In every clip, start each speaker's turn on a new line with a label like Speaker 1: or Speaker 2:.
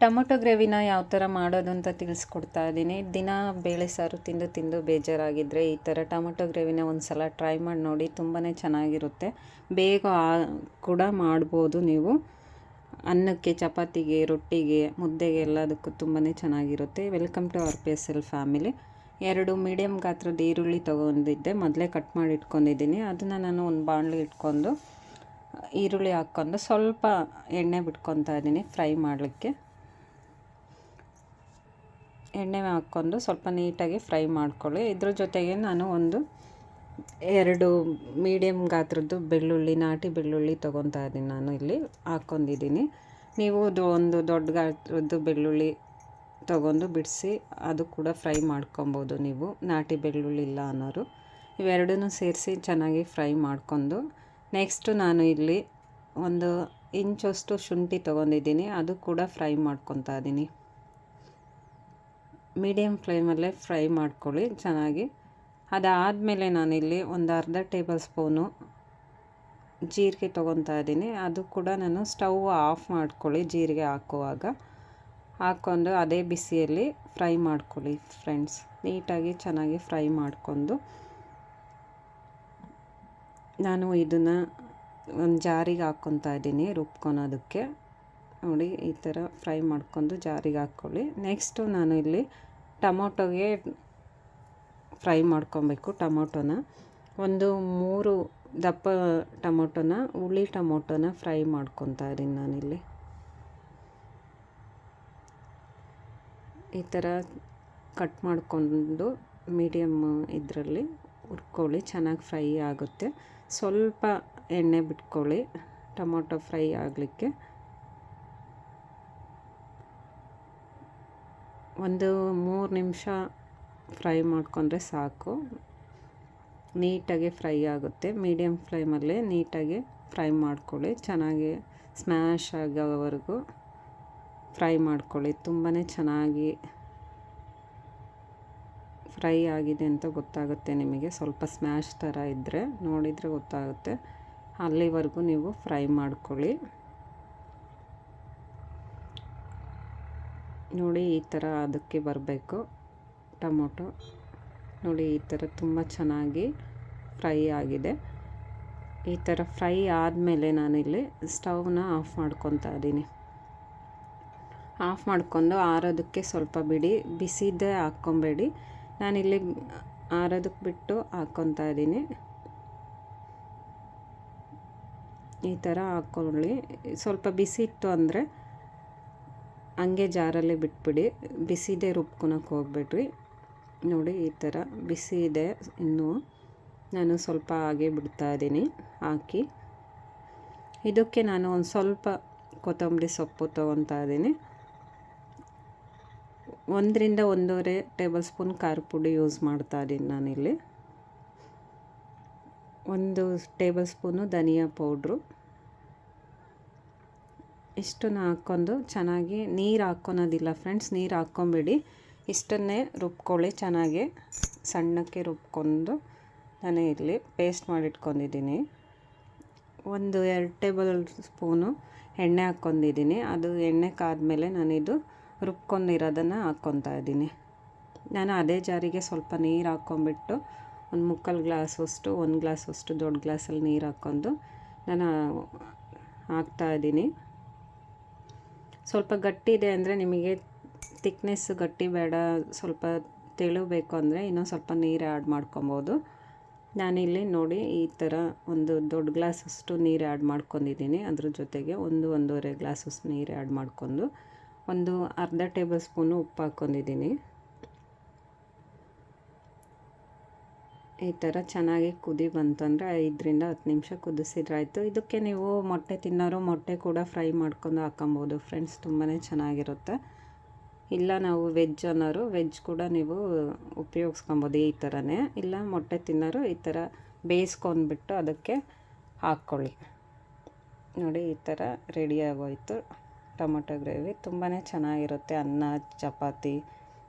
Speaker 1: Tomato ಗ್ರೇವಿನ ಯಾವ ಥರ ಮಾಡೋದು ಅಂತ ತಿಳಿಸ್ಕೊಡ್ತಾ ಇದ್ದೀನಿ. ದಿನ ಬೇಳೆ ಸಾರು ತಿಂದು ತಿಂದು ಬೇಜಾರಾಗಿದ್ದರೆ ಈ ಥರ ಟೊಮೊಟೊ ಗ್ರೇವಿನ ಒಂದು ಸಲ ಟ್ರೈ ಮಾಡಿ ನೋಡಿ, ತುಂಬಾ ಚೆನ್ನಾಗಿರುತ್ತೆ. ಬೇಗ ಕೂಡ ಮಾಡ್ಬೋದು ನೀವು. ಅನ್ನಕ್ಕೆ, ಚಪಾತಿಗೆ, ರೊಟ್ಟಿಗೆ, ಮುದ್ದೆಗೆ ಎಲ್ಲದಕ್ಕೂ ತುಂಬಾ ಚೆನ್ನಾಗಿರುತ್ತೆ. Welcome to our PSL family. 2 medium ಗಾತ್ರದ ಈರುಳ್ಳಿ ತೊಗೊಂಡಿದ್ದೆ, ಮೊದಲೇ ಕಟ್ ಮಾಡಿ ಇಟ್ಕೊಂಡಿದ್ದೀನಿ. ಅದನ್ನು ನಾನು ಒಂದು ಬಾಣಲಿ ಇಟ್ಕೊಂಡು ಈರುಳ್ಳಿ ಹಾಕ್ಕೊಂಡು ಸ್ವಲ್ಪ ಎಣ್ಣೆ ಬಿಟ್ಕೊತಾ ಇದ್ದೀನಿ ಫ್ರೈ ಮಾಡಲಿಕ್ಕೆ. ಎಣ್ಣೆ ಹಾಕ್ಕೊಂಡು ಸ್ವಲ್ಪ ನೀಟಾಗಿ ಫ್ರೈ ಮಾಡ್ಕೊಳ್ಳಿ. ಇದ್ರ ಜೊತೆಗೆ ನಾನು 2 ಮೀಡಿಯಮ್ ಗಾತ್ರದ್ದು ಬೆಳ್ಳುಳ್ಳಿ, ನಾಟಿ ಬೆಳ್ಳುಳ್ಳಿ ತೊಗೊತಾ ಇದ್ದೀನಿ. ನಾನು ಇಲ್ಲಿ ಹಾಕ್ಕೊಂಡಿದ್ದೀನಿ. ನೀವು ಒಂದು ದೊಡ್ಡ ಗಾತ್ರದ್ದು ಬೆಳ್ಳುಳ್ಳಿ ತೊಗೊಂಡು ಬಿಡಿಸಿ ಅದು ಕೂಡ ಫ್ರೈ ಮಾಡ್ಕೊಬೋದು ನೀವು, ನಾಟಿ ಬೆಳ್ಳುಳ್ಳಿ ಇಲ್ಲ ಅನ್ನೋರು. ಇವೆರಡನ್ನೂ ಸೇರಿಸಿ ಚೆನ್ನಾಗಿ ಫ್ರೈ ಮಾಡ್ಕೊಂಡು, ನೆಕ್ಸ್ಟು ನಾನು ಇಲ್ಲಿ 1 ಇಂಚಷ್ಟು ಶುಂಠಿ ತೊಗೊಂಡಿದ್ದೀನಿ, ಅದು ಕೂಡ ಫ್ರೈ ಮಾಡ್ಕೊತಾ ಇದ್ದೀನಿ. ಮೀಡಿಯಮ್ ಫ್ಲೇಮಲ್ಲೇ ಫ್ರೈ ಮಾಡ್ಕೊಳ್ಳಿ ಚೆನ್ನಾಗಿ. ಅದಾದಮೇಲೆ ನಾನಿಲ್ಲಿ ಒಂದು ಅರ್ಧ ಟೇಬಲ್ ಸ್ಪೂನು ಜೀರಿಗೆ ತೊಗೊತಾ ಇದ್ದೀನಿ. ಅದು ಕೂಡ ನಾನು ಸ್ಟವ್ ಆಫ್ ಮಾಡ್ಕೊಳ್ಳಿ ಜೀರಿಗೆ ಹಾಕುವಾಗ. ಹಾಕ್ಕೊಂಡು ಅದೇ ಬಿಸಿಯಲ್ಲಿ ಫ್ರೈ ಮಾಡ್ಕೊಳ್ಳಿ ಫ್ರೆಂಡ್ಸ್. ನೀಟಾಗಿ ಚೆನ್ನಾಗಿ ಫ್ರೈ ಮಾಡ್ಕೊಂಡು ನಾನು ಇದನ್ನು ಒಂದು ಜಾರಿಗೆ ಹಾಕ್ಕೊತಾ ಇದ್ದೀನಿ ರುಬ್ಕೊಳೋದಕ್ಕೆ. ನೋಡಿ, ಈ ಥರ ಫ್ರೈ ಮಾಡ್ಕೊಂಡು ಜಾರಿಗೆ ಹಾಕ್ಕೊಳ್ಳಿ. ನೆಕ್ಸ್ಟು ನಾನು ಇಲ್ಲಿ ಟೊಮೊಟೊಗೆ ಫ್ರೈ ಮಾಡ್ಕೊಬೇಕು. ಟೊಮೊಟೊನ 3 ದಪ್ಪ ಟೊಮೊಟೊನ, ಹುಳಿ ಟೊಮೊಟೊನ ಫ್ರೈ ಮಾಡ್ಕೊತಾ ಇದ್ದೀನಿ ನಾನಿಲ್ಲಿ. ಈ ಥರ ಕಟ್ ಮಾಡಿಕೊಂಡು ಮೀಡಿಯಮ್ ಇದರಲ್ಲಿ ಹುರ್ಕೊಳ್ಳಿ, ಚೆನ್ನಾಗಿ ಫ್ರೈ ಆಗುತ್ತೆ. ಸ್ವಲ್ಪ ಎಣ್ಣೆ ಬಿಟ್ಕೊಳ್ಳಿ ಟೊಮೊಟೊ ಫ್ರೈ ಆಗಲಿಕ್ಕೆ. 3 ನಿಮಿಷ ಫ್ರೈ ಮಾಡಿಕೊಂಡ್ರೆ ಸಾಕು, ನೀಟಾಗಿ ಫ್ರೈ ಆಗುತ್ತೆ. ಮೀಡಿಯಮ್ ಫ್ಲೇಮಲ್ಲೇ ನೀಟಾಗಿ ಫ್ರೈ ಮಾಡ್ಕೊಳ್ಳಿ, ಚೆನ್ನಾಗಿ ಸ್ಮ್ಯಾಶ್ ಆಗೋವರೆಗೂ ಫ್ರೈ ಮಾಡ್ಕೊಳ್ಳಿ. ತುಂಬಾ ಚೆನ್ನಾಗಿ ಫ್ರೈ ಆಗಿದೆ ಅಂತ ಗೊತ್ತಾಗುತ್ತೆ ನಿಮಗೆ. ಸ್ವಲ್ಪ ಸ್ಮ್ಯಾಶ್ ಥರ ಇದ್ದರೆ ನೋಡಿದರೆ ಗೊತ್ತಾಗುತ್ತೆ. ಅಲ್ಲಿವರೆಗೂ ನೀವು ಫ್ರೈ ಮಾಡ್ಕೊಳ್ಳಿ. ನೋಡಿ, ಈ ಥರ ಅದಕ್ಕೆ ಬರಬೇಕು ಟೊಮೊಟೊ. ನೋಡಿ, ಈ ಥರ ತುಂಬ ಚೆನ್ನಾಗಿ ಫ್ರೈ ಆಗಿದೆ. ಈ ಥರ ಫ್ರೈ ಆದಮೇಲೆ ನಾನಿಲ್ಲಿ ಸ್ಟವ್ನ ಆಫ್ ಮಾಡ್ಕೊತಾ ಇದ್ದೀನಿ. ಆಫ್ ಮಾಡ್ಕೊಂಡು ಆರೋದಕ್ಕೆ ಸ್ವಲ್ಪ ಬಿಡಿ, ಬಿಸಿದೇ ಹಾಕ್ಕೊಬೇಡಿ. ನಾನಿಲ್ಲಿ ಆರೋದಕ್ಕೆ ಬಿಟ್ಟು ಹಾಕ್ಕೊತಾ ಇದ್ದೀನಿ. ಈ ಥರ ಹಾಕ್ಕೊಳ್ಳಿ. ಸ್ವಲ್ಪ ಬಿಸಿ ಇತ್ತು ಅಂದರೆ ಹಂಗೆ ಜಾರಲ್ಲೇ ಬಿಟ್ಬಿಡಿ, ಬಿಸಿದೇ ರುಬ್ಕೊಳಕ್ಕೆ ಹೋಗ್ಬೇಡ್ರಿ. ನೋಡಿ, ಈ ಥರ ಬಿಸಿ ಇದೆ ಇನ್ನೂ. ನಾನು ಸ್ವಲ್ಪ ಹಾಗೆ ಬಿಡ್ತಾ ಇದ್ದೀನಿ ಹಾಕಿ. ಇದಕ್ಕೆ ನಾನು ಒಂದು ಸ್ವಲ್ಪ ಕೊತ್ತಂಬರಿ ಸೊಪ್ಪು ತೊಗೊತಾ ಇದ್ದೀನಿ. 1 ರಿಂದ 1.5 ಟೇಬಲ್ ಸ್ಪೂನ್ ಖಾರದ ಪುಡಿ ಯೂಸ್ ಮಾಡ್ತಾ ಇದ್ದೀನಿ ನಾನಿಲ್ಲಿ. 1 ಟೇಬಲ್ ಸ್ಪೂನು ಧನಿಯಾ ಪೌಡ್ರು. ಇಷ್ಟನ್ನು ಹಾಕ್ಕೊಂಡು ಚೆನ್ನಾಗಿ, ನೀರು ಹಾಕ್ಕೊಳೋದಿಲ್ಲ ಫ್ರೆಂಡ್ಸ್, ನೀರು ಹಾಕ್ಕೊಬೇಡಿ. ಇಷ್ಟನ್ನೇ ರುಬ್ಕೊಳ್ಳಿ ಚೆನ್ನಾಗಿ. ಸಣ್ಣಕ್ಕೆ ರುಬ್ಕೊಂಡು ನಾನು ಇಲ್ಲಿ ಪೇಸ್ಟ್ ಮಾಡಿಟ್ಕೊಂಡಿದ್ದೀನಿ. 2 ಟೇಬಲ್ ಸ್ಪೂನು ಎಣ್ಣೆ ಹಾಕ್ಕೊಂಡಿದ್ದೀನಿ. ಅದು ಎಣ್ಣೆ ಕಾದ್ಮೇಲೆ ನಾನಿದು ರುಬ್ಕೊಂಡಿರೋದನ್ನು ಹಾಕ್ಕೊತಾ ಇದ್ದೀನಿ. ನಾನು ಅದೇ ಜಾರಿಗೆ ಸ್ವಲ್ಪ ನೀರು ಹಾಕ್ಕೊಂಬಿಟ್ಟು 1/4 ಗ್ಲಾಸಷ್ಟು, 1 ಗ್ಲಾಸಷ್ಟು ದೊಡ್ಡ ಗ್ಲಾಸಲ್ಲಿ ನೀರು ಹಾಕ್ಕೊಂಡು ನಾನು ಹಾಕ್ತಾಯಿದ್ದೀನಿ. ಸ್ವಲ್ಪ ಗಟ್ಟಿ ಇದೆ ಅಂದರೆ, ನಿಮಗೆ ತಿಕ್ನೆಸ್ ಗಟ್ಟಿ ಬೇಡ, ಸ್ವಲ್ಪ ತೆಳು ಬೇಕು ಅಂದರೆ ಇನ್ನೊಂದು ಸ್ವಲ್ಪ ನೀರು ಆ್ಯಡ್ ಮಾಡ್ಕೊಬೋದು. ನಾನಿಲ್ಲಿ ನೋಡಿ ಈ ಥರ ಒಂದು ದೊಡ್ಡ ಗ್ಲಾಸಷ್ಟು ನೀರು ಆ್ಯಡ್ ಮಾಡ್ಕೊಂಡಿದ್ದೀನಿ. ಅದ್ರ ಜೊತೆಗೆ 1-1.5 ಗ್ಲಾಸಷ್ಟು ನೀರು ಆ್ಯಡ್ ಮಾಡ್ಕೊಂಡು ಅರ್ಧ ಟೇಬಲ್ ಸ್ಪೂನು ಉಪ್ಪು ಹಾಕ್ಕೊಂಡಿದ್ದೀನಿ. ಈ ಥರ ಚೆನ್ನಾಗಿ ಕುದಿ ಬಂತಂದರೆ 5 ರಿಂದ 10 ನಿಮಿಷ ಕುದಿಸಿದ್ರಾಯ್ತು. ಇದಕ್ಕೆ ನೀವು ಮೊಟ್ಟೆ ತಿನ್ನೋರು ಮೊಟ್ಟೆ ಕೂಡ ಫ್ರೈ ಮಾಡ್ಕೊಂಡು ಹಾಕೊಬೋದು ಫ್ರೆಂಡ್ಸ್, ತುಂಬಾ ಚೆನ್ನಾಗಿರುತ್ತೆ. ಇಲ್ಲ ನಾವು ವೆಜ್ ಅನ್ನೋರು ವೆಜ್ ಕೂಡ ನೀವು ಉಪಯೋಗಿಸ್ಕೊಬೋದು ಈ ಥರನೇ. ಇಲ್ಲ ಮೊಟ್ಟೆ ತಿನ್ನೋರು ಈ ಥರ ಬೇಯಿಸ್ಕೊಂಡ್ಬಿಟ್ಟು ಅದಕ್ಕೆ ಹಾಕ್ಕೊಳ್ಳಿ. ನೋಡಿ, ಈ ಥರ ರೆಡಿ ಆಗೋಯ್ತು ಟೊಮೊಟೊ ಗ್ರೇವಿ. ತುಂಬಾ ಚೆನ್ನಾಗಿರುತ್ತೆ. ಅನ್ನ, ಚಪಾತಿ,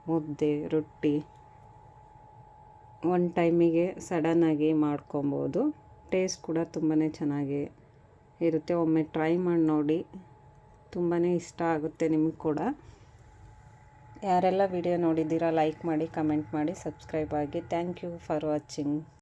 Speaker 1: ಮುದ್ದೆ, ರೊಟ್ಟಿ, ಒಂದು ಟೈಮಿಗೆ ಸಡನ್ನಾಗಿ ಮಾಡ್ಕೊಬೋದು. ಟೇಸ್ಟ್ ಕೂಡ ತುಂಬಾ ಚೆನ್ನಾಗಿ ಇರುತ್ತೆ. ಒಮ್ಮೆ ಟ್ರೈ ಮಾಡಿ ನೋಡಿ. ತುಂಬಾ ಇಷ್ಟ ಆಗುತ್ತೆ ನಿಮಗೆ ಕೂಡ. ಯಾರೆಲ್ಲ ವಿಡಿಯೋ ನೋಡಿದ್ದೀರಾ ಲೈಕ್ ಮಾಡಿ, ಕಮೆಂಟ್ ಮಾಡಿ, ಸಬ್ಸ್ಕ್ರೈಬ್ ಆಗಿ. Thank you for watching.